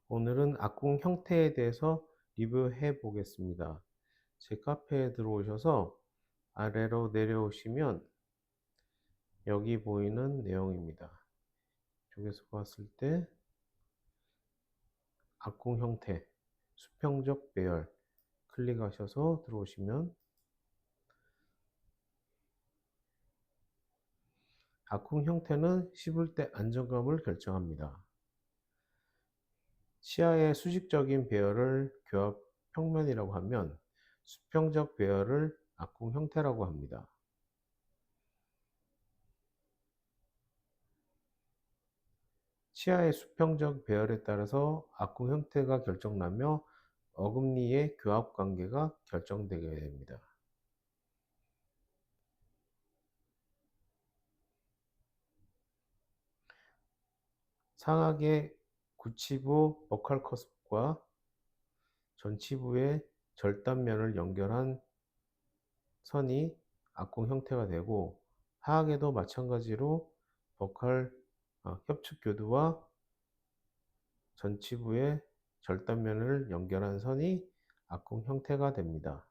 오늘은 악궁 형태에 대해서 리뷰해 보겠습니다. 제 카페에 들어오셔서 아래로 내려오시면 여기 보이는 내용입니다. 이쪽에서 봤을 때 악궁 형태, 수평적 배열 클릭하셔서 들어오시면 악궁 형태는 씹을 때 안정감을 결정합니다. 치아의 수직적인 배열을 교합 평면이라고 하면 수평적 배열을 악궁 형태라고 합니다. 치아의 수평적 배열에 따라서 악궁 형태가 결정나며 어금니의 교합 관계가 결정되게 됩니다. 상악의 구치부 버칼 커스프와 전치부의 절단면을 연결한 선이 악궁 형태가 되고, 하악에도 마찬가지로 버칼 협축 교두와 전치부의 절단면을 연결한 선이 악궁 형태가 됩니다.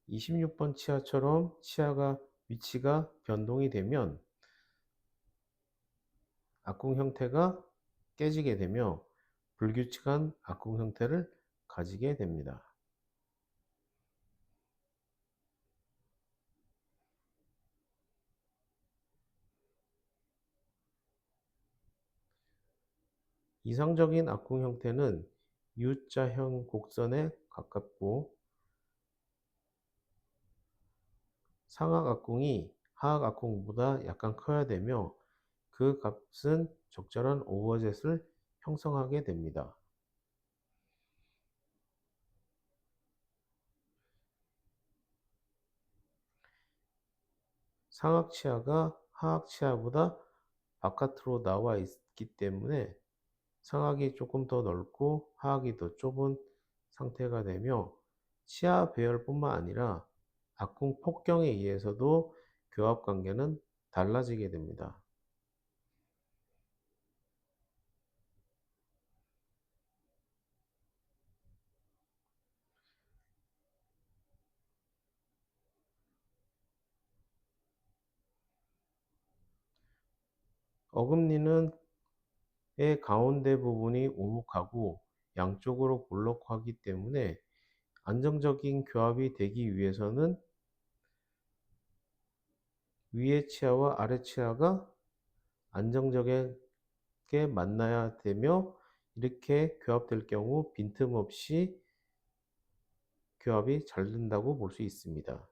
26번 치아처럼 치아가 위치가 변동이 되면 악궁 형태가 깨지게 되며 불규칙한 악궁 형태를 가지게 됩니다. 이상적인 악궁 형태는 U자형 곡선에 가깝고, 상악 악궁이 하악 악궁보다 약간 커야 되며 그 값은 적절한 오버젯을 형성하게 됩니다. 상악 치아가 하악 치아보다 바깥으로 나와 있기 때문에 상악이 조금 더 넓고 하악이 더 좁은 상태가 되며, 치아 배열뿐만 아니라 악궁 폭경에 의해서도 교합 관계는 달라지게 됩니다. 어금니는 의 가운데 부분이 오목하고 양쪽으로 볼록하기 때문에 안정적인 교합이 되기 위해서는 위의 치아와 아래 치아가 안정적에 만나야 되며, 이렇게 교합될 경우 빈틈없이 교합이 잘 된다고 볼 수 있습니다.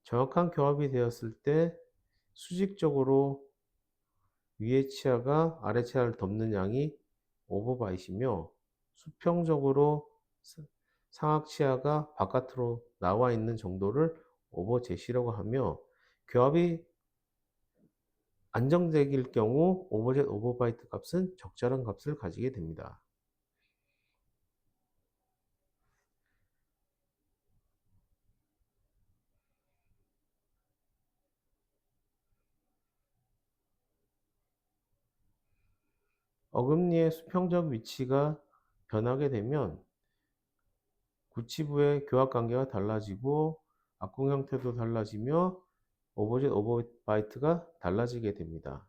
정확한 교합이 되었을 때 수직적으로 위의 치아가 아래 치아를 덮는 양이 오버바이트이며, 수평적으로 상악 치아가 바깥으로 나와 있는 정도를 오버젯이라고 하며, 교합이 안정적일 경우 오버젯 오버바이트 값은 적절한 값을 가지게 됩니다. 어금니의 수평적 위치가 변하게 되면 구치부의 교합 관계가 달라지고 악궁 형태도 달라지며 오버젯 오버바이트가 달라지게 됩니다.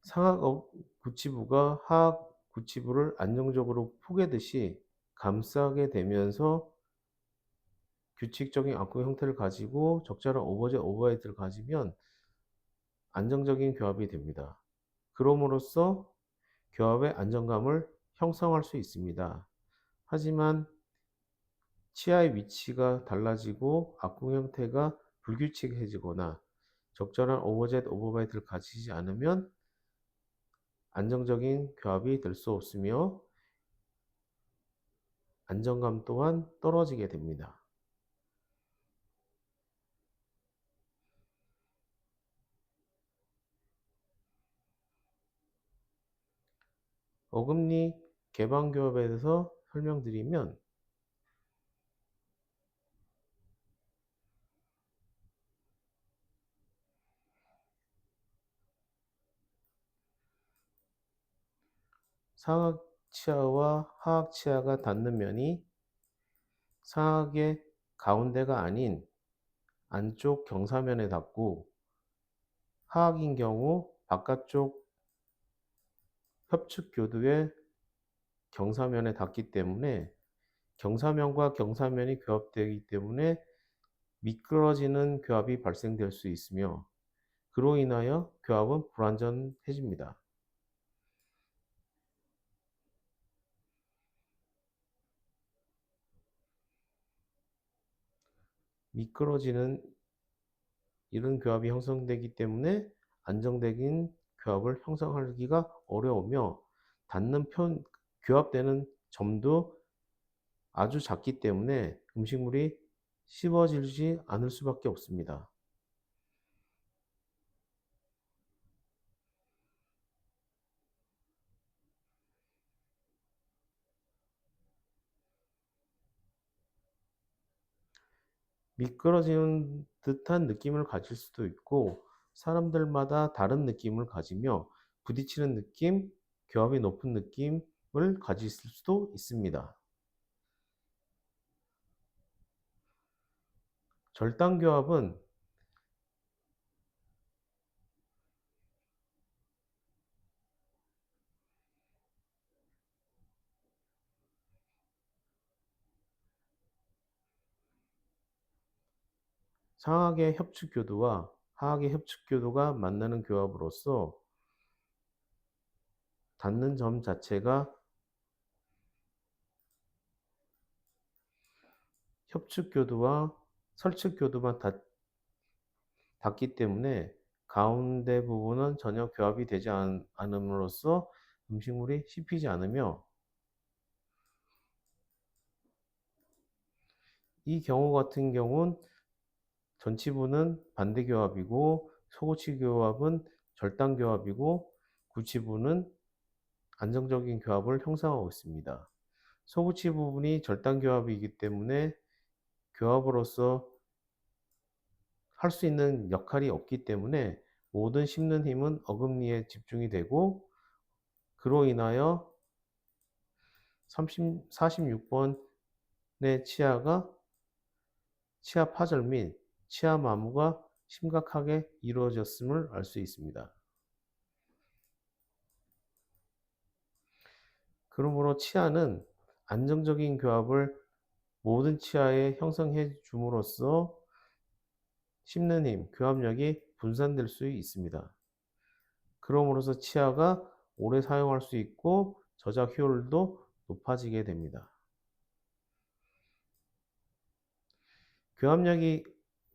상악 구치부가 하악 구치부를 안정적으로 포개듯이 감싸게 되면서 규칙적인 악궁 형태를 가지고 적절한 오버젯 오버바이트를 가지면 안정적인 교합이 됩니다. 그럼으로써 교합의 안정감을 형성할 수 있습니다. 하지만 치아의 위치가 달라지고 악궁 형태가 불규칙해지거나 적절한 오버젯 오버바이트를 가지지 않으면 안정적인 교합이 될 수 없으며 안정감 또한 떨어지게 됩니다. 어금니 개방 교합에 대해서 설명드리면, 상하 치아와 하악 치아가 닿는 면이 상하의 가운데가 아닌 안쪽 경사면에 닿고, 하악인 경우 바깥쪽 협축교두의 경사면에 닿기 때문에 경사면과 경사면이 교합되기 때문에 미끄러지는 교합이 발생될 수 있으며, 그로 인하여 교합은 불완전해집니다. 미끄러지는 이런 교합이 형성되기 때문에 안정적인 교합을 형성하기가 어려우며, 교합되는 점도 아주 작기 때문에 음식물이 씹어지지 않을 수밖에 없습니다. 미끄러지는 듯한 느낌을 가질 수도 있고, 사람들마다 다른 느낌을 가지며 부딪히는 느낌, 교합이 높은 느낌을 가질 수도 있습니다. 절단교합은 상하의 협축교두와 하악의 협축교두가 만나는 교합으로서 닿는 점 자체가 협축교두와 설축교두만 닿기 때문에 가운데 부분은 전혀 교합이 되지 않음으로써 음식물이 씹히지 않으며, 이 경우 같은 경우는 전치부는 반대교합이고 소고치교합은 절단교합이고 구치부는 안정적인 교합을 형성하고 있습니다. 소구치 부분이 절단교합이기 때문에 교합으로서 할 수 있는 역할이 없기 때문에 모든 씹는 힘은 어금니에 집중이 되고, 그로 인하여 46번의 치아 파절 및 치아 마모가 심각하게 이루어졌음을 알 수 있습니다. 그러므로 치아는 안정적인 교합을 모든 치아에 형성해 줌으로써 씹는 힘, 교합력이 분산될 수 있습니다. 그럼으로써 치아가 오래 사용할 수 있고 저작 효율도 높아지게 됩니다. 교합력이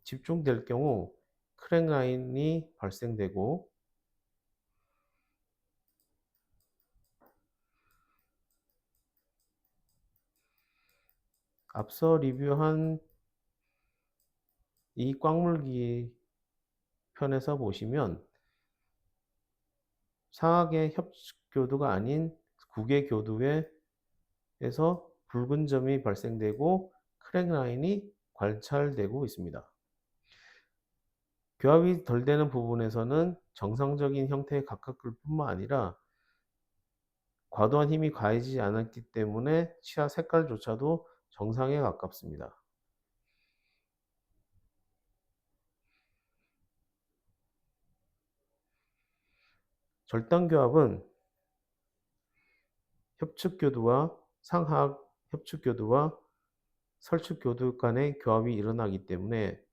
집중될 경우 크랙 라인이 발생되고, 앞서 리뷰한 이 꽉물기 편에서 보시면 상하의 협교두가 아닌 국의 교두에서 붉은 점이 발생되고 크랙 라인이 관찰되고 있습니다. 교합이 덜 되는 부분에서는 정상적인 형태에 가깝을 뿐만 아니라 과도한 힘이 가해지지 않았기 때문에 치아 색깔조차도 정상에 가깝습니다. 절단교합은 협축교두와 상하악 협축교두와 설축교두 간의 교합이 일어나기 때문에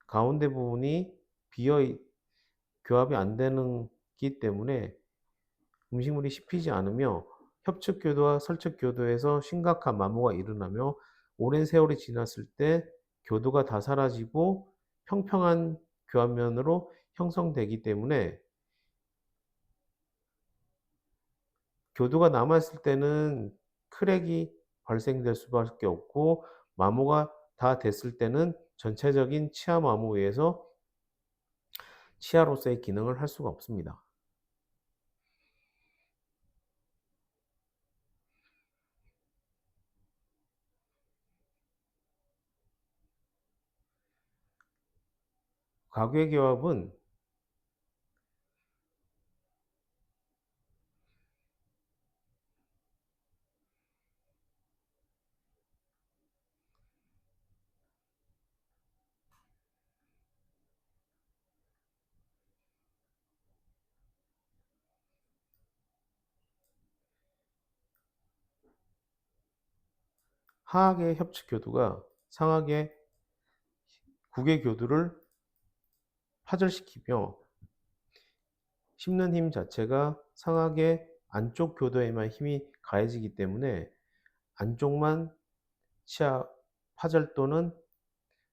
가운데 부분이 비어 교합이 안 되기 때문에 음식물이 씹히지 않으며 협축교도와 설축교도에서 심각한 마모가 일어나며 오랜 세월이 지났을 때 교도가 다 사라지고 평평한 교합면으로 형성되기 때문에 교도가 남아있을 때는 크랙이 발생될 수밖에 없고, 마모가 다 됐을 때는 전체적인 치아 마모에서 치아로서의 기능을 할 수가 없습니다. 과괴교합은 하악의 협측 교두가 상악의 국의 교두를 파절시키며 씹는 힘 자체가 상악의 안쪽 교도에만 힘이 가해지기 때문에 안쪽만 치아 파절 또는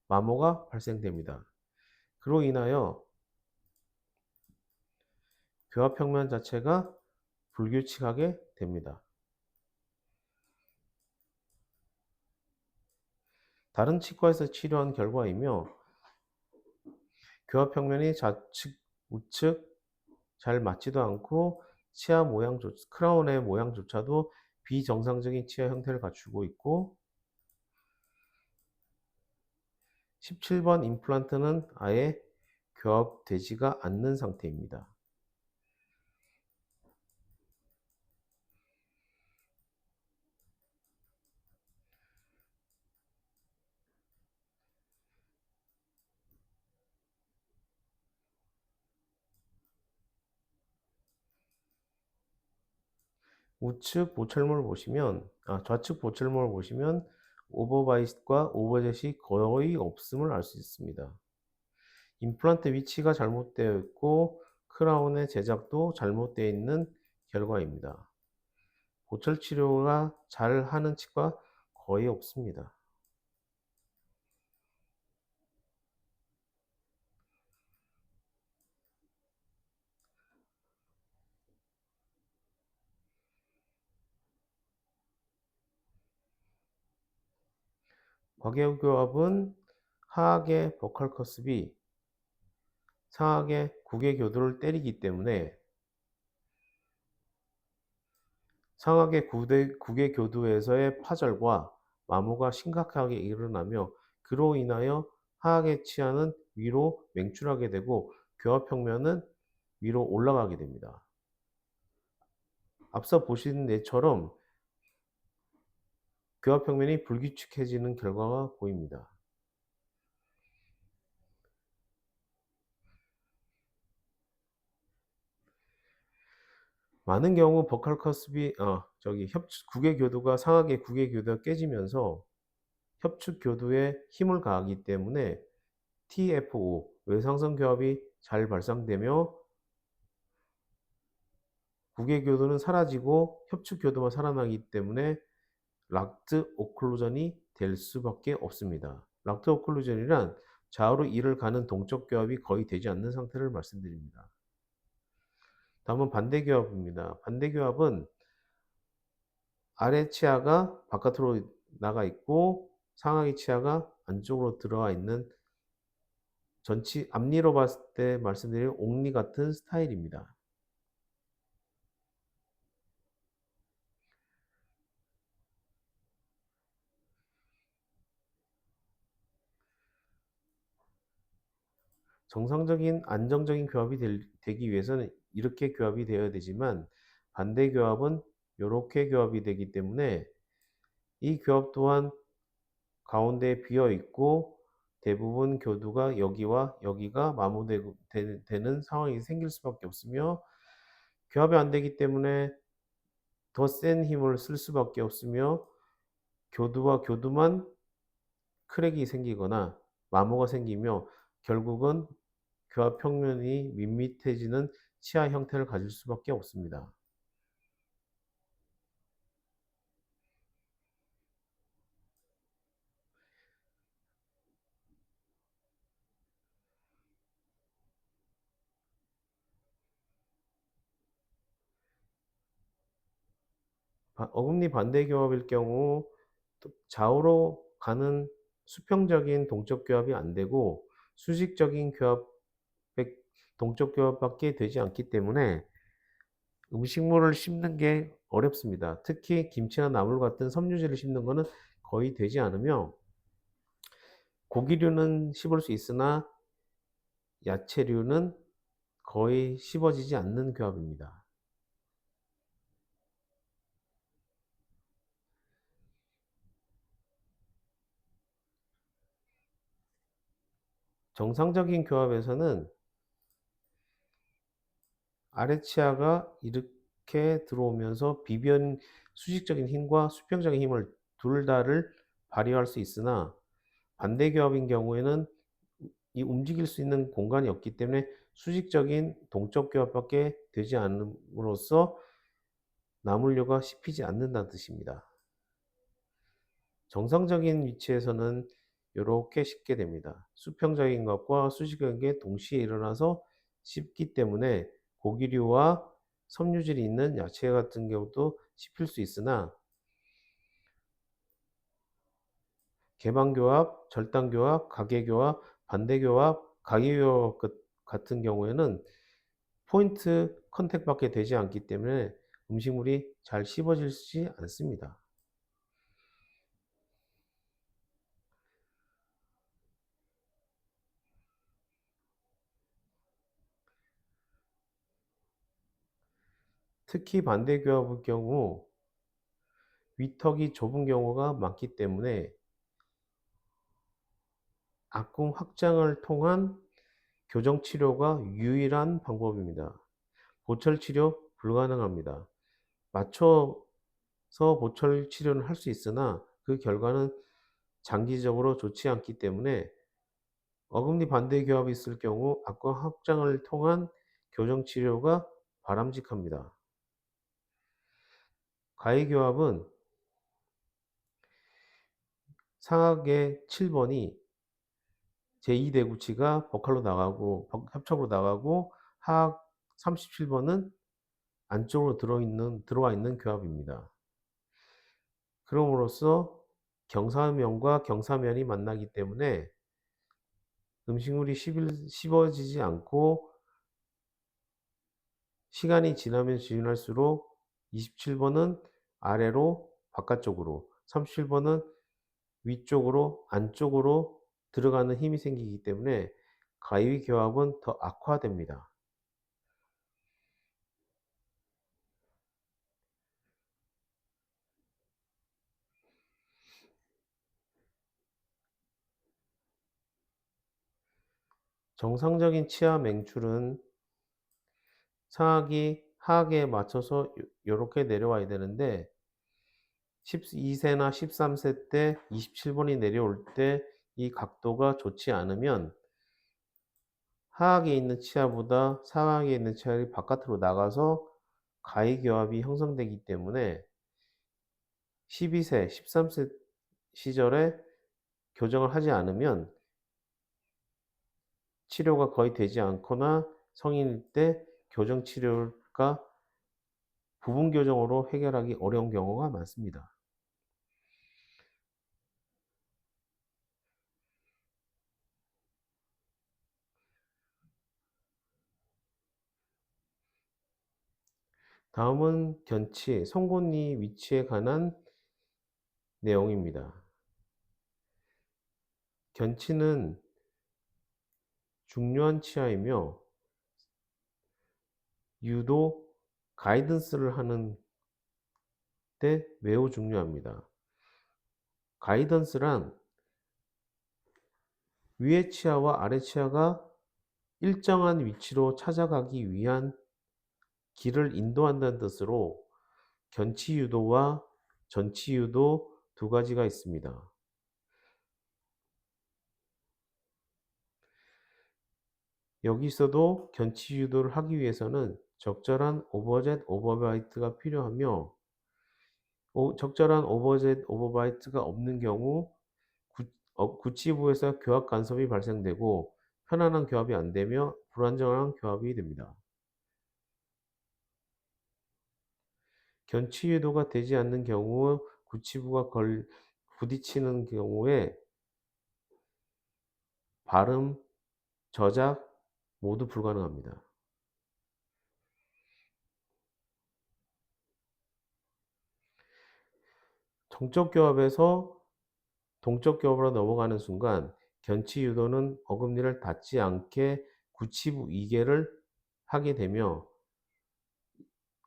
마모가 발생됩니다. 그로 인하여 교합평면 자체가 불규칙하게 됩니다. 다른 치과에서 치료한 결과이며 교합평면이 좌측, 우측 잘 맞지도 않고 치아 모양, 크라운의 모양조차도 비정상적인 치아 형태를 갖추고 있고 17번 임플란트는 아예 교합되지가 않는 상태입니다. 우측 보철모를 보시면, 좌측 보철모를 보시면 오버바이스과 오버젯이 거의 없음을 알 수 있습니다. 임플란트 위치가 잘못되어 있고 크라운의 제작도 잘못되어 있는 결과입니다. 보철 치료가 잘 하는 치과 거의 없습니다. 과계교합은 하악의 버칼커스비 상악의 국외교두를 때리기 때문에 상악의 국외교두에서의 파절과 마모가 심각하게 일어나며 그로 인하여 하악의 치아는 위로 맹출하게 되고 교합평면은 위로 올라가게 됩니다. 앞서 보신 예처럼 교합평면이 불규칙해지는 결과가 보입니다. 많은 경우 버칼커스비 국외교두가 상악의 국외교두가 깨지면서 협축 교두에 힘을 가하기 때문에 TFO 외상선 교합이 잘 발생되며 국외 교두는 사라지고 협축 교두만 살아나기 때문에 락트 오클루전이 될 수밖에 없습니다. 락트 오클루전이란 좌우로 이를 가는 동적 교합이 거의 되지 않는 상태를 말씀드립니다. 다음은 반대 교합입니다. 반대 교합은 아래 치아가 바깥으로 나가 있고 상하의 치아가 안쪽으로 들어와 있는 앞니로 봤을 때 말씀드린 옥리 같은 스타일입니다. 정상적인 안정적인 교합이 되기 위해서는 이렇게 교합이 되어야 되지만 반대 교합은 이렇게 교합이 되기 때문에 이 교합 또한 가운데에 비어 있고 대부분 교두가 여기와 여기가 마모되는 상황이 생길 수밖에 없으며 교합이 안 되기 때문에 더 센 힘을 쓸 수밖에 없으며 교두와 교두만 크랙이 생기거나 마모가 생기며 결국은 교합 평면이 밋밋해지는 치아 형태를 가질 수밖에 없습니다. 어금니 반대 교합일 경우 좌우로 가는 수평적인 동적 교합이 안 되고 수직적인 동적 교합밖에 되지 않기 때문에 음식물을 씹는 게 어렵습니다. 특히 김치나 나물 같은 섬유질을 씹는 것은 거의 되지 않으며 고기류는 씹을 수 있으나 야채류는 거의 씹어지지 않는 교합입니다. 정상적인 교합에서는 아래 치아가 이렇게 들어오면서 수직적인 힘과 수평적인 힘을 둘 다를 발휘할 수 있으나 반대 교합인 경우에는 이 움직일 수 있는 공간이 없기 때문에 수직적인 동적 교합밖에 되지 않음으로써 나물류가 씹히지 않는다는 뜻입니다. 정상적인 위치에서는 이렇게 씹게 됩니다. 수평적인 것과 수직적인 게 동시에 일어나서 씹기 때문에 고기류와 섬유질이 있는 야채 같은 경우도 씹힐 수 있으나 개방교합, 절단교합, 가계교합, 반대교합, 가계교합 같은 경우에는 포인트 컨택밖에 되지 않기 때문에 음식물이 잘 씹어지지 않습니다. 특히 반대교합의 경우 위턱이 좁은 경우가 많기 때문에 악궁 확장을 통한 교정 치료가 유일한 방법입니다. 보철 치료 불가능합니다. 맞춰서 보철 치료는 할 수 있으나 그 결과는 장기적으로 좋지 않기 때문에 어금니 반대 교합이 있을 경우 악궁 확장을 통한 교정 치료가 바람직합니다. 가위 교합은 상하계 7번이 제2대구치가 버칼로 나가고 협착으로 나가고 하악 37번은 안쪽으로 들어와 있는 교합입니다. 그럼으로써 경사면과 경사면이 만나기 때문에 음식물이 씹어지지 않고 시간이 지날수록 27번은 아래로 바깥쪽으로 37번은 위쪽으로 안쪽으로 들어가는 힘이 생기기 때문에 가위 교합은 더 악화됩니다. 정상적인 치아 맹출은 상악이 하악에 맞춰서 이렇게 내려와야 되는데 12세나 13세 때 27번이 내려올 때 이 각도가 좋지 않으면 하악에 있는 치아보다 상악에 있는 치아가 바깥으로 나가서 가위교합이 형성되기 때문에 12세, 13세 시절에 교정을 하지 않으면 치료가 거의 되지 않거나 성인일 때 교정 치료가 부분 교정으로 해결하기 어려운 경우가 많습니다. 다음은 견치, 송곳니 위치에 관한 내용입니다. 견치는 중요한 치아이며 유도 가이던스를 하는 때 매우 중요합니다. 가이던스란 위의 치아와 아래 치아가 일정한 위치로 찾아가기 위한 길을 인도한다는 뜻으로 견치 유도와 전치 유도 두 가지가 있습니다. 여기서도 견치 유도를 하기 위해서는 적절한 오버젯 오버바이트가 필요하며 적절한 오버젯 오버바이트가 없는 경우 구치부에서 교합 간섭이 발생되고 편안한 교합이 안 되며 불안정한 교합이 됩니다. 견치 유도가 되지 않는 경우 구치부가 부딪히는 경우에 발음, 저작 모두 불가능합니다. 정적 교합에서 동적 교합으로 넘어가는 순간 견치 유도는 어금니를 닿지 않게 구치부 이개를 하게 되며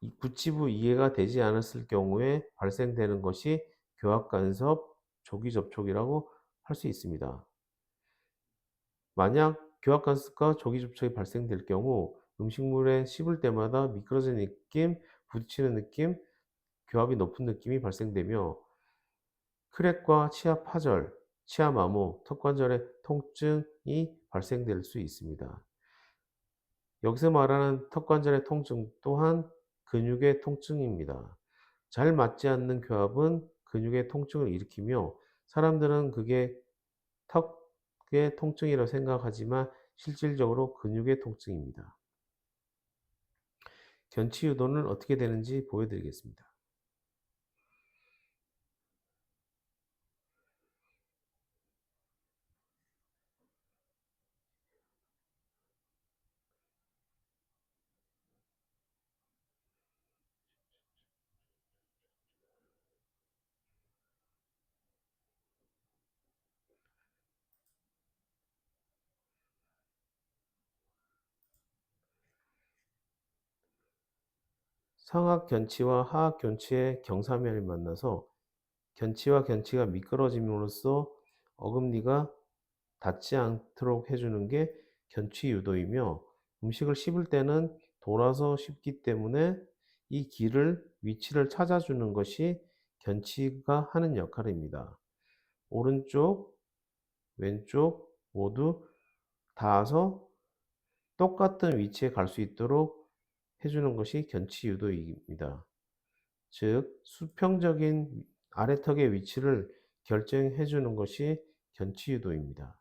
이 구치부 이해가 되지 않았을 경우에 발생되는 것이 교합 간섭, 조기 접촉이라고 할 수 있습니다. 만약 교합 간섭과 조기 접촉이 발생될 경우 음식물에 씹을 때마다 미끄러지는 느낌, 부딪히는 느낌, 교합이 높은 느낌이 발생되며 크랙과 치아 파절, 치아 마모, 턱관절의 통증이 발생될 수 있습니다. 여기서 말하는 턱관절의 통증 또한 근육의 통증입니다. 잘 맞지 않는 교합은 근육의 통증을 일으키며 사람들은 그게 턱의 통증이라고 생각하지만 실질적으로 근육의 통증입니다. 견치 유도는 어떻게 되는지 보여드리겠습니다. 상악 견치와 하악 견치의 경사면이 만나서 견치와 견치가 미끄러짐으로써 어금니가 닿지 않도록 해주는 게 견치 유도이며 음식을 씹을 때는 돌아서 씹기 때문에 이 길을 위치를 찾아주는 것이 견치가 하는 역할입니다. 오른쪽, 왼쪽 모두 닿아서 똑같은 위치에 갈 수 있도록 해주는 것이 견치 유도입니다. 즉, 수평적인 아래턱의 위치를 결정해 주는 것이 견치 유도입니다.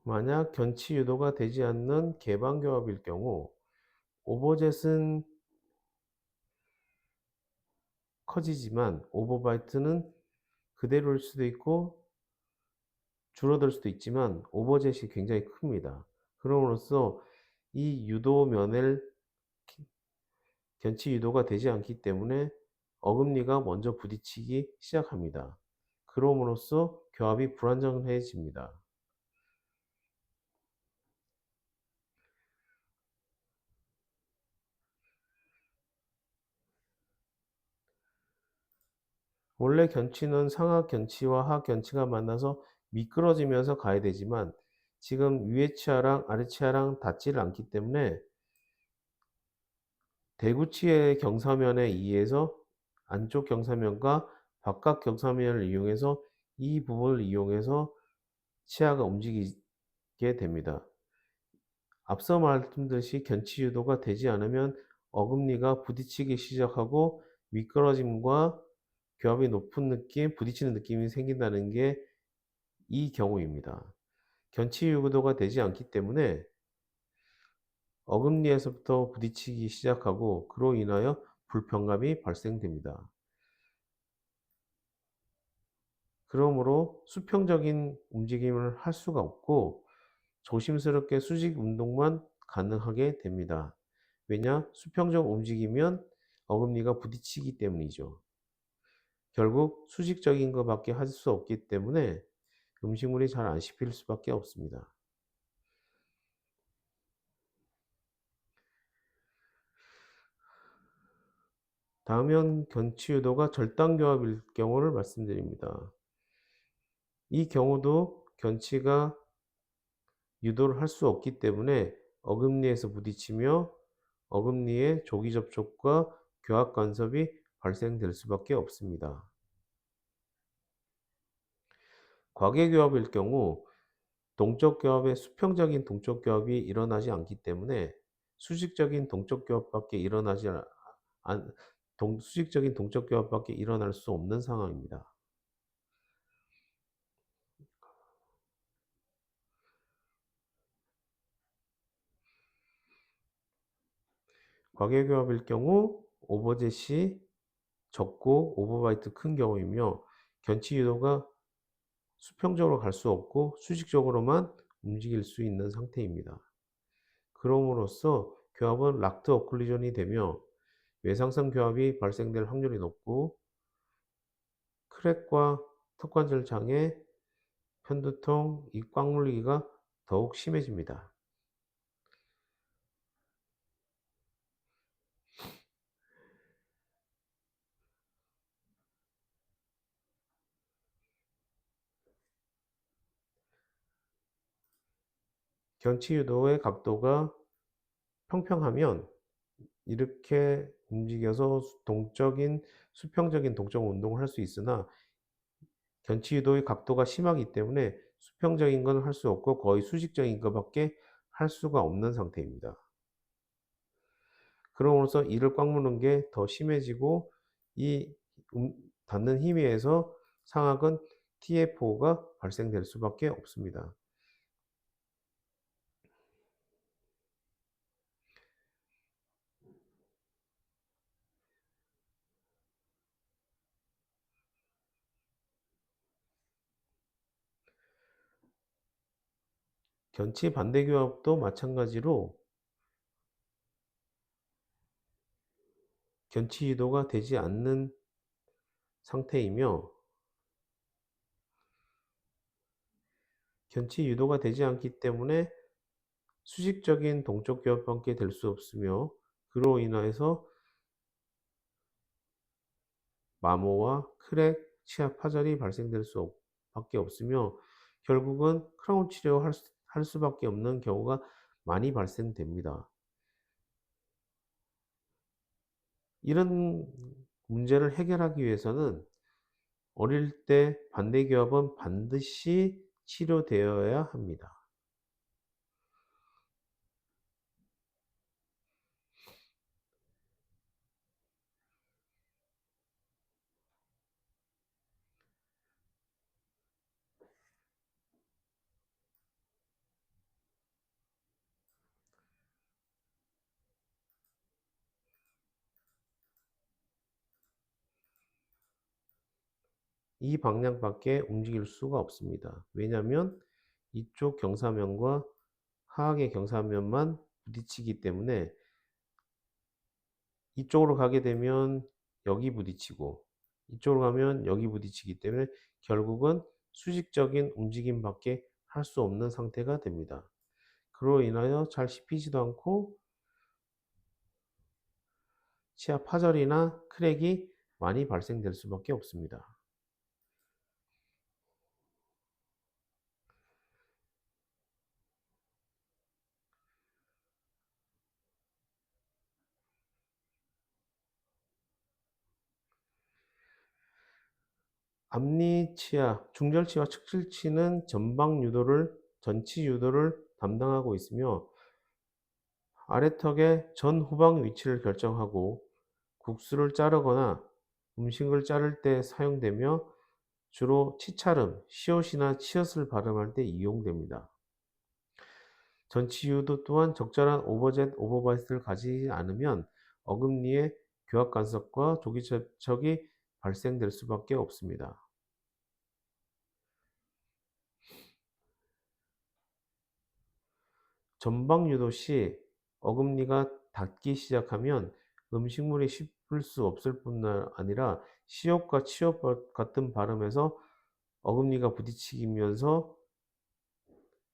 만약 견치 유도가 되지 않는 개방교합일 경우 오버젯은 커지지만 오버바이트는 그대로일 수도 있고 줄어들 수도 있지만 오버젯이 굉장히 큽니다. 그럼으로써 이 유도면을 견치 유도가 되지 않기 때문에 어금니가 먼저 부딪히기 시작합니다. 그럼으로써 교합이 불안정해집니다. 원래 견치는 상하 견치와 하하 견치가 만나서 미끄러지면서 가야 되지만 지금 위에 치아랑 아래 치아랑 닿지를 않기 때문에 대구치의 경사면에 의해서 안쪽 경사면과 바깥 경사면을 이용해서 이 부분을 이용해서 치아가 움직이게 됩니다. 앞서 말씀드렸듯이 견치 유도가 되지 않으면 어금니가 부딪히기 시작하고 미끄러짐과 교합이 높은 느낌, 부딪히는 느낌이 생긴다는 게 이 경우입니다. 견치 유도가 되지 않기 때문에 어금니에서부터 부딪히기 시작하고 그로 인하여 불편감이 발생됩니다. 그러므로 수평적인 움직임을 할 수가 없고 조심스럽게 수직 운동만 가능하게 됩니다. 왜냐? 수평적 움직이면 어금니가 부딪히기 때문이죠. 결국 수직적인 것밖에 할 수 없기 때문에 음식물이 잘 안 씹힐 수밖에 없습니다. 다음은 견치 유도가 절단교합일 경우를 말씀드립니다. 이 경우도 견치가 유도를 할 수 없기 때문에 어금니에서 부딪히며 어금니의 조기 접촉과 교합 간섭이 발생될 수밖에 없습니다. 과계교합일 경우 동적 교합의 수평적인 동적 교합이 일어나지 않기 때문에 수직적인 동적 교합밖에 일어나지 않, 수직적인 동적 교합밖에 일어날 수 없는 상황입니다. 과계교합일 경우 오버젯이 적고 오버바이트 큰 경우이며 견치 유도가 수평적으로 갈 수 없고 수직적으로만 움직일 수 있는 상태입니다. 그럼으로써 교합은 락트 어클루전이 되며 외상성 교합이 발생될 확률이 높고 크랙과 턱관절 장애, 편두통, 이 꽉 물리기가 더욱 심해집니다. 견치 유도의 각도가 평평하면 이렇게 움직여서 수평적인 동적 운동을 할 수 있으나 견치 유도의 각도가 심하기 때문에 수평적인 건 할 수 없고 거의 수직적인 것밖에 할 수가 없는 상태입니다. 그럼으로써 이를 꽉 무는 게 더 심해지고 이 닿는 힘에 의해서 상악은 TFO가 발생될 수밖에 없습니다. 견치 반대교합도 마찬가지로 견치 유도가 되지 않는 상태이며 견치 유도가 되지 않기 때문에 수직적인 동적 교합밖에 될 수 없으며 그로 인하여서 마모와 크랙, 치아 파절이 발생될 수밖에 없으며 결국은 크라운 치료할 할 수밖에 없는 경우가 많이 발생됩니다. 이런 문제를 해결하기 위해서는 어릴 때 반대교합은 반드시 치료되어야 합니다. 이 방향밖에 움직일 수가 없습니다. 왜냐하면 이쪽 경사면과 하악의 경사면만 부딪히기 때문에 이쪽으로 가게 되면 여기 부딪히고 이쪽으로 가면 여기 부딪히기 때문에 결국은 수직적인 움직임밖에 할 수 없는 상태가 됩니다. 그로 인하여 잘 씹히지도 않고 치아 파절이나 크랙이 많이 발생될 수밖에 없습니다. 앞니치아, 중절치와 측절치는 전치 유도를 담당하고 있으며 아래턱의 전후방 위치를 결정하고 국수를 자르거나 음식을 자를 때 사용되며 주로 치차름, 시옷이나 치읓을 발음할 때 이용됩니다. 전치 유도 또한 적절한 오버젯, 오버바이스를 가지지 않으면 어금니의 교합 간섭과 조기 접촉이 발생될 수밖에 없습니다. 전방 유도 시 어금니가 닿기 시작하면 음식물이 씹을 수 없을 뿐 아니라 시옷과 치읓 같은 발음에서 어금니가 부딪히면서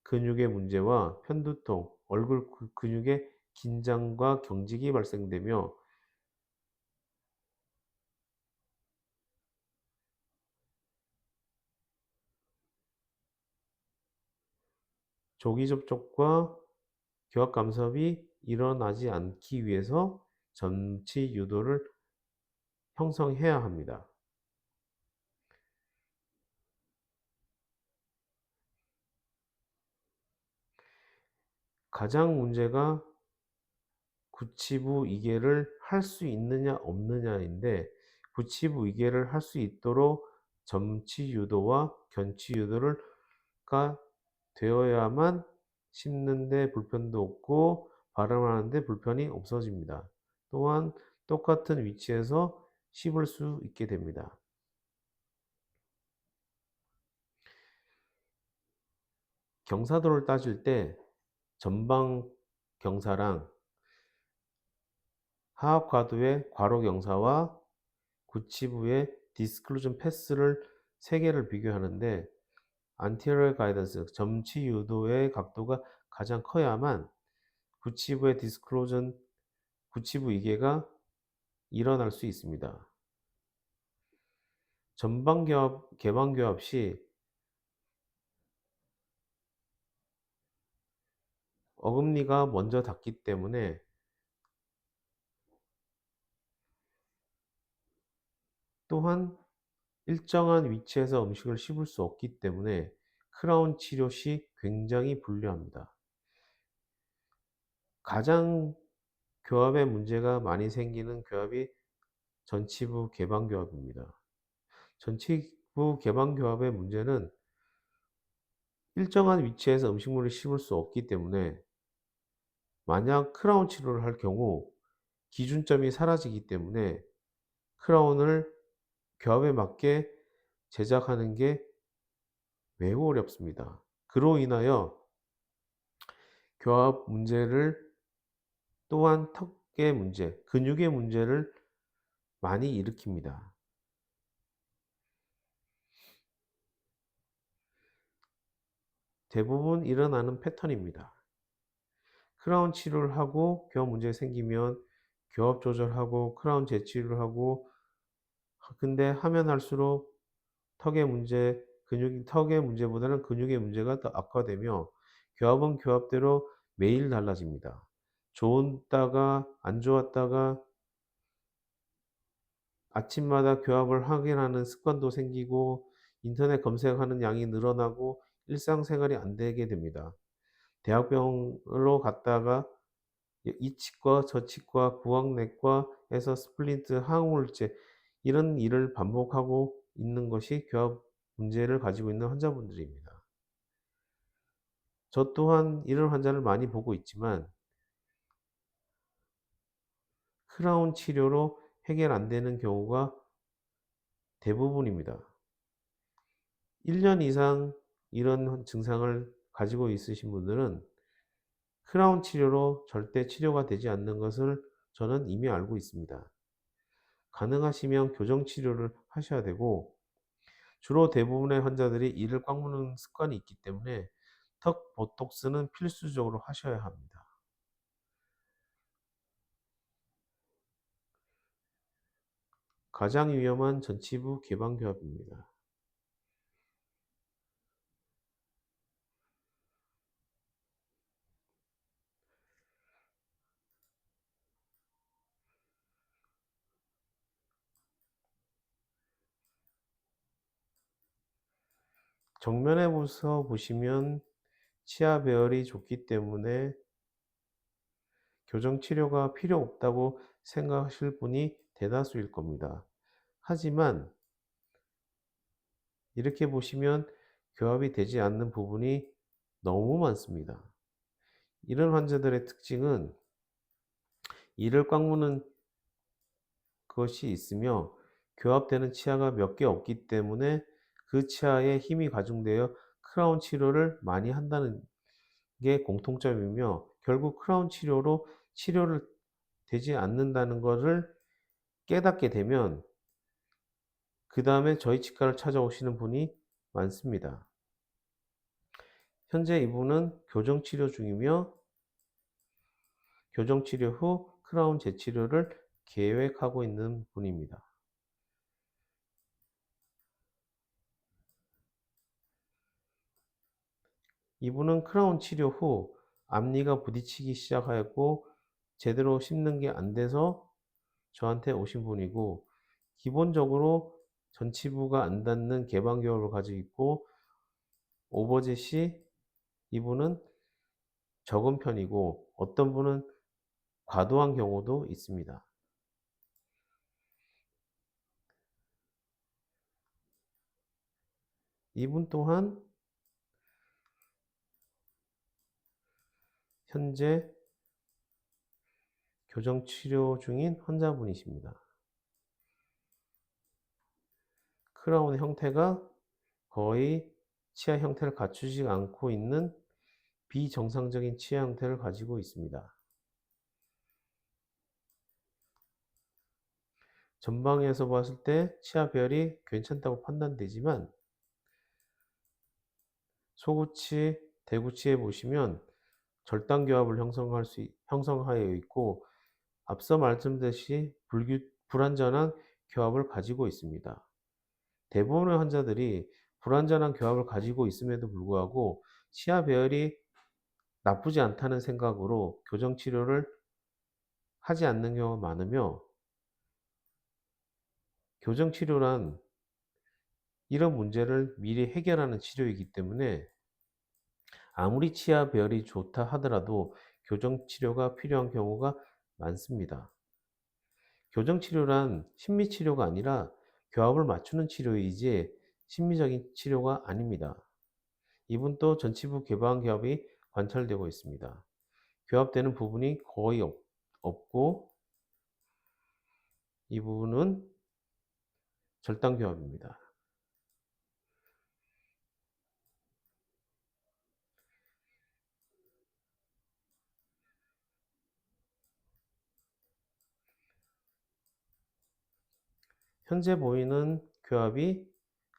근육의 문제와 편두통, 얼굴 근육의 긴장과 경직이 발생되며 조기 접촉과 교합 감섭이 일어나지 않기 위해서 전치 유도를 형성해야 합니다. 가장 문제가 구치부 이개를 할 수 있느냐 없느냐인데 구치부 이개를 할 수 있도록 전치 유도와 견치 유도가 되어야만 씹는데 불편도 없고 발음하는데 불편이 없어집니다. 또한 똑같은 위치에서 씹을 수 있게 됩니다. 경사도를 따질 때 전방 경사랑 하악 과도의 괄호 경사와 구치부의 디스클루전 패스를 세 개를 비교하는데 안테리어 가이던스 점치 유도의 각도가 가장 커야만 구치부의 구치부 이개가 일어날 수 있습니다. 개방교합 시 어금니가 먼저 닿기 때문에 또한 일정한 위치에서 음식을 씹을 수 없기 때문에 크라운 치료 시 굉장히 불리합니다. 가장 교합에 문제가 많이 생기는 교합이 전치부 개방교합입니다. 전치부 개방교합의 문제는 일정한 위치에서 음식물을 씹을 수 없기 때문에 만약 크라운 치료를 할 경우 기준점이 사라지기 때문에 크라운을 교합에 맞게 제작하는 게 매우 어렵습니다. 그로 인하여 교합 문제를 또한 턱의 문제, 근육의 문제를 많이 일으킵니다. 대부분 일어나는 패턴입니다. 크라운 치료를 하고 교합 문제 생기면 교합 조절하고 크라운 재치료를 하고 근데 하면 할수록 턱의 문제보다는 근육의 문제가 더 악화되며 교합은 교합대로 매일 달라집니다. 좋다가 안 좋았다가 아침마다 교합을 확인하는 습관도 생기고 인터넷 검색하는 양이 늘어나고 일상생활이 안 되게 됩니다. 대학병원으로 갔다가 이 치과 저 치과 구강내과에서 스플린트 항우울제 이런 일을 반복하고 있는 것이 교합 문제를 가지고 있는 환자분들입니다. 저 또한 이런 환자를 많이 보고 있지만 크라운 치료로 해결 안 되는 경우가 대부분입니다. 1년 이상 이런 증상을 가지고 있으신 분들은 크라운 치료로 절대 치료가 되지 않는 것을 저는 이미 알고 있습니다. 가능하시면 교정 치료를 하셔야 되고 주로 대부분의 환자들이 이를 꽉 무는 습관이 있기 때문에 턱 보톡스는 필수적으로 하셔야 합니다. 가장 위험한 전치부 개방교합입니다. 정면에서 보시면 치아 배열이 좋기 때문에 교정 치료가 필요 없다고 생각하실 분이 대다수일 겁니다. 하지만 이렇게 보시면 교합이 되지 않는 부분이 너무 많습니다. 이런 환자들의 특징은 이를 꽉 무는 것이 있으며 교합되는 치아가 몇 개 없기 때문에 그 치아에 힘이 가중되어 크라운 치료를 많이 한다는 게 공통점이며 결국 크라운 치료로 치료를 되지 않는다는 것을 깨닫게 되면 그 다음에 저희 치과를 찾아오시는 분이 많습니다. 현재 이분은 교정 치료 중이며 교정 치료 후 크라운 재치료를 계획하고 있는 분입니다. 이분은 크라운 치료 후 앞니가 부딪히기 시작하였고 제대로 씹는 게 안 돼서 저한테 오신 분이고 기본적으로 전치부가 안 닿는 개방교합을 가지고 있고 오버젯이 이분은 적은 편이고 어떤 분은 과도한 경우도 있습니다. 이분 또한 현재 교정 치료 중인 환자분이십니다. 크라운의 형태가 거의 치아 형태를 갖추지 않고 있는 비정상적인 치아 형태를 가지고 있습니다. 전방에서 봤을 때 치아 배열이 괜찮다고 판단되지만 소구치, 대구치에 보시면 절단교합을 형성하여 있고 앞서 말씀드렸듯이 불완전한 교합을 가지고 있습니다. 대부분의 환자들이 불완전한 교합을 가지고 있음에도 불구하고 치아 배열이 나쁘지 않다는 생각으로 교정치료를 하지 않는 경우가 많으며, 교정치료란 이런 문제를 미리 해결하는 치료이기 때문에 아무리 치아별이 좋다 하더라도 교정치료가 필요한 경우가 많습니다. 교정치료란 심리치료가 아니라 교합을 맞추는 치료이지 심리적인 치료가 아닙니다. 이분도 전치부 개방교합이 관찰되고 있습니다. 교합되는 부분이 거의 없고, 이 부분은 절단교합입니다. 현재 보이는 교합이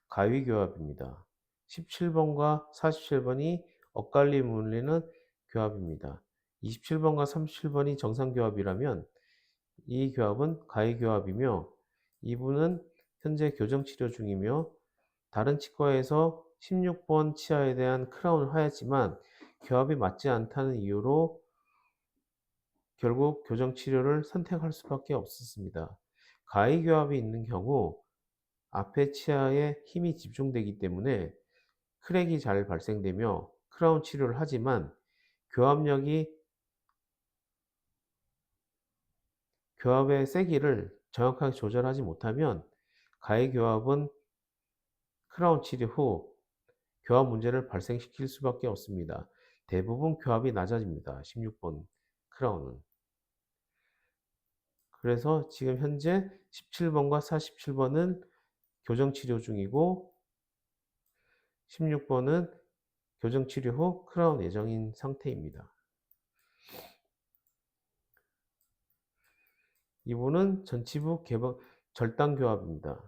가위교합입니다. 17번과 47번이 엇갈림이 울리는 교합입니다. 27번과 37번이 정상교합이라면 이 교합은 가위교합이며, 이분은 현재 교정치료 중이며 다른 치과에서 16번 치아에 대한 크라운을 하였지만 교합이 맞지 않다는 이유로 결국 교정치료를 선택할 수밖에 없었습니다. 가위교합이 있는 경우 앞에 치아에 힘이 집중되기 때문에 크랙이 잘 발생되며 크라운 치료를 하지만 교합력이 교합의 세기를 정확하게 조절하지 못하면 가위교합은 크라운 치료 후 교합 문제를 발생시킬 수밖에 없습니다. 대부분 교합이 낮아집니다. 16번 크라운은. 그래서 지금 현재 17번과 47번은 교정치료 중이고 16번은 교정치료 후 크라운 예정인 상태입니다. 이분은 전치부 개방 절단교합입니다.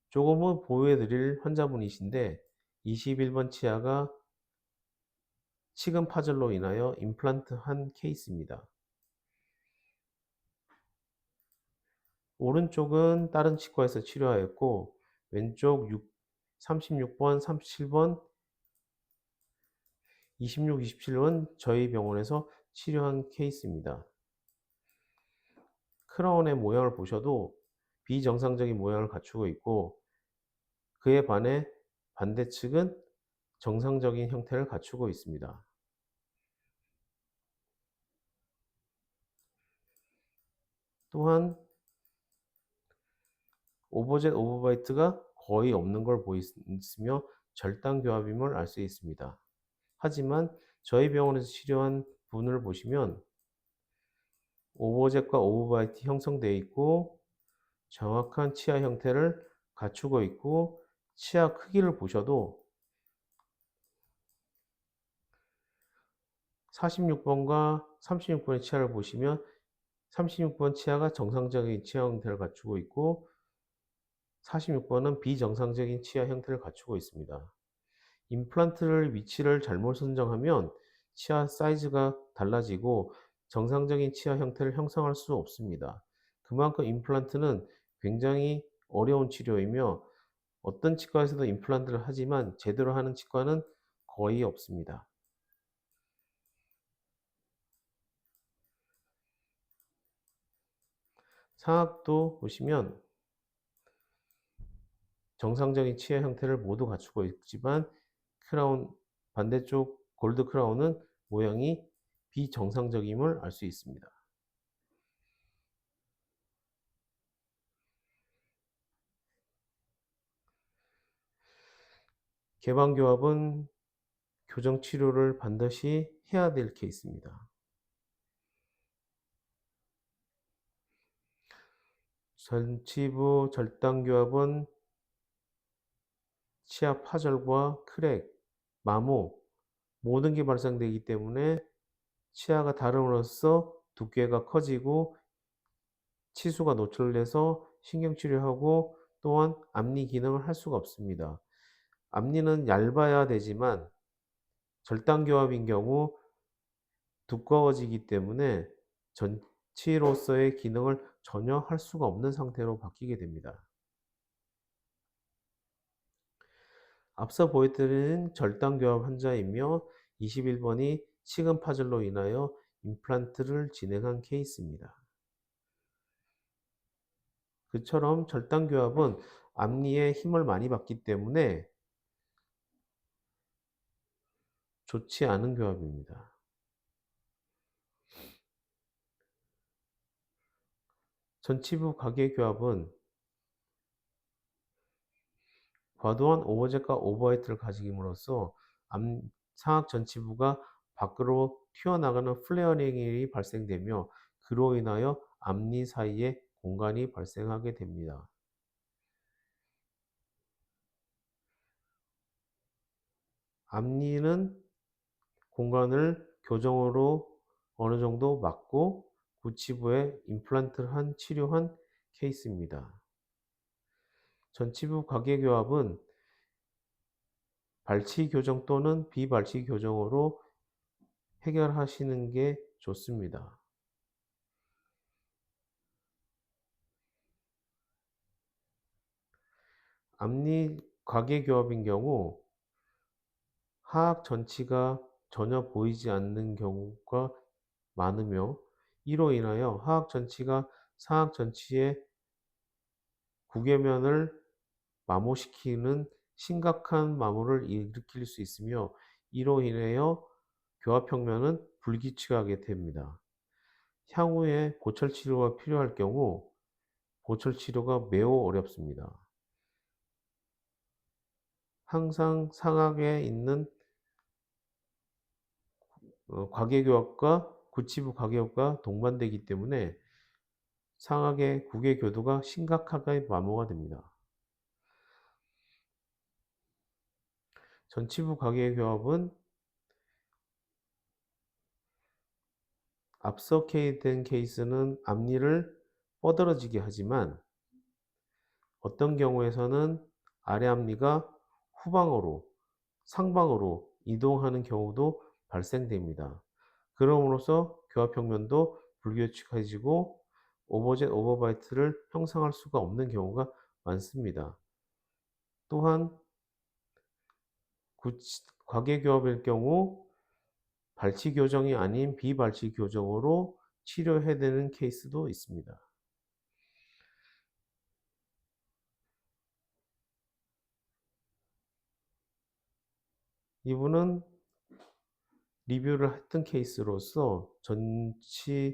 조금은 보호해 드릴 환자분이신데 21번 치아가 치근 파절로 인하여 임플란트 한 케이스입니다. 오른쪽은 다른 치과에서 치료하였고 왼쪽 36번, 37번, 26, 27번 저희 병원에서 치료한 케이스입니다. 크라운의 모양을 보셔도 비정상적인 모양을 갖추고 있고 그에 반해 반대측은 정상적인 형태를 갖추고 있습니다. 또한 오버젯 오버바이트가 거의 없는 걸 보이며 절단교합임을 알 수 있습니다. 하지만 저희 병원에서 치료한 분을 보시면 오버젯과 오버바이트 형성되어 있고 정확한 치아 형태를 갖추고 있고 치아 크기를 보셔도 46번과 36번의 치아를 보시면 36번 치아가 정상적인 치아 형태를 갖추고 있고 46번은 비정상적인 치아 형태를 갖추고 있습니다. 임플란트를 위치를 잘못 선정하면 치아 사이즈가 달라지고 정상적인 치아 형태를 형성할 수 없습니다. 그만큼 임플란트는 굉장히 어려운 치료이며 어떤 치과에서도 임플란트를 하지만 제대로 하는 치과는 거의 없습니다. 상악도 보시면 정상적인 치아 형태를 모두 갖추고 있지만 크라운 반대쪽 골드 크라운은 모양이 비정상적임을 알 수 있습니다. 개방교합은 교정치료를 반드시 해야 될 케이스입니다. 전치부 절단교합은 치아 파절과 크랙, 마모 모든 게 발생되기 때문에 치아가 다름으로써 두께가 커지고 치수가 노출돼서 신경치료하고 또한 앞니 기능을 할 수가 없습니다. 앞니는 얇아야 되지만 절단교합인 경우 두꺼워지기 때문에 전치로서의 기능을 전혀 할 수가 없는 상태로 바뀌게 됩니다. 앞서 보여드린 절단교합 환자이며 21번이 치근 파절로 인하여 임플란트를 진행한 케이스입니다. 그처럼 절단교합은 앞니에 힘을 많이 받기 때문에 좋지 않은 교합입니다. 전치부 가계교합은 과도한 오버젯과 오버하이트를 가지김으로써 상악 전치부가 밖으로 튀어나가는 플레어링이 발생되며 그로 인하여 앞니 사이에 공간이 발생하게 됩니다. 앞니는 공간을 교정으로 어느 정도 막고 구치부에 임플란트를 치료한 케이스입니다. 전치부 가계교합은 발치 교정 또는 비발치 교정으로 해결하시는 게 좋습니다. 앞니 가계교합인 경우 하악 전치가 전혀 보이지 않는 경우가 많으며 이로 인하여 하악 전치가 상악 전치의 구개면을 마모시키는 심각한 마모를 일으킬 수 있으며 이로 인하여 교합평면은 불규칙하게 됩니다. 향후에 보철 치료가 필요할 경우 보철 치료가 매우 어렵습니다. 항상 상악에 있는 과계교합과 구치부 과계교합과 동반되기 때문에 상악의 구개교도가 심각하게 마모가 됩니다. 전치부 과계교합은 앞서 된 케이스는 앞니를 뻗어지게 하지만 어떤 경우에서는 아래 앞니가 후방으로, 상방으로 이동하는 경우도 발생됩니다. 그럼으로써 교합평면도 불규칙해지고 오버젯, 오버바이트를 형성할 수가 없는 경우가 많습니다. 또한 과계교합일 경우 발치 교정이 아닌 비발치 교정으로 치료해야 되는 케이스도 있습니다. 이분은 리뷰를 했던 케이스로서 전체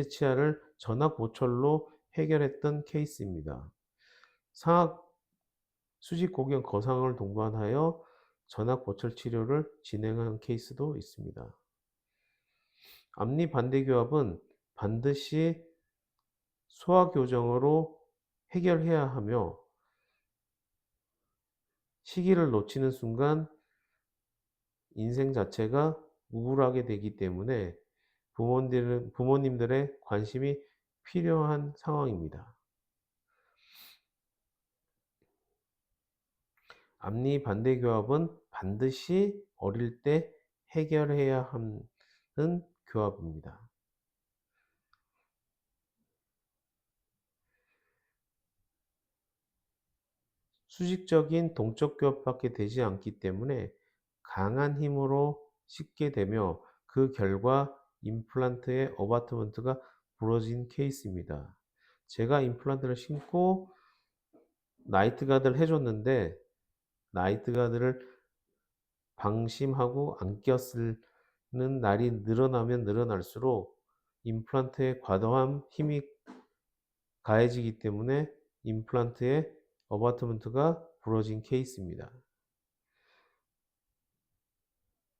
치아를 전악 보철로 해결했던 케이스입니다. 상악 수직 고경 거상을 동반하여 전악 보철 치료를 진행한 케이스도 있습니다. 앞니 반대 교합은 반드시 소화 교정으로 해결해야 하며 시기를 놓치는 순간 인생 자체가 우울하게 되기 때문에 부모님들의 관심이 필요한 상황입니다. 앞니 반대 교합은 반드시 어릴 때 해결해야 하는 교합입니다. 수직적인 동적 교합밖에 되지 않기 때문에 강한 힘으로 씻게 되며 그 결과 임플란트의 어바트먼트가 부러진 케이스입니다. 제가 임플란트를 신고 나이트 가드를 해줬는데 나이트 가드를 방심하고 안 꼈는 날이 늘어나면 늘어날수록 임플란트에 과도한 힘이 가해지기 때문에 임플란트의 어바트먼트가 부러진 케이스입니다.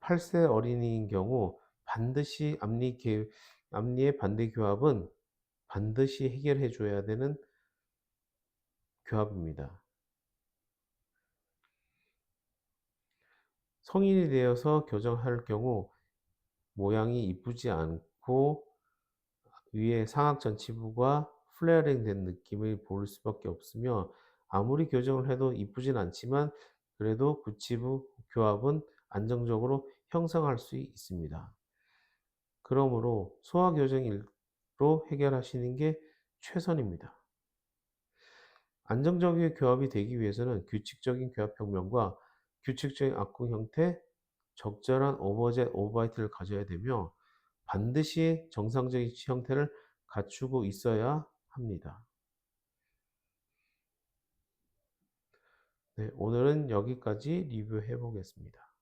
8세 어린이인 경우 반드시 앞니의 반대 교합은 반드시 해결해 줘야 되는 교합입니다. 성인이 되어서 교정할 경우 모양이 이쁘지 않고 위에 상악 전치부가 플레어링 된 느낌을 볼 수밖에 없으며 아무리 교정을 해도 이쁘진 않지만 그래도 구치부 교합은 안정적으로 형성할 수 있습니다. 그러므로 소화 교정으로 해결하시는 게 최선입니다. 안정적인 교합이 되기 위해서는 규칙적인 교합 평면과 규칙적인 악궁 형태, 적절한 오버젯 오버바이트를 가져야 되며 반드시 정상적인 형태를 갖추고 있어야 합니다. 네, 오늘은 여기까지 리뷰해 보겠습니다.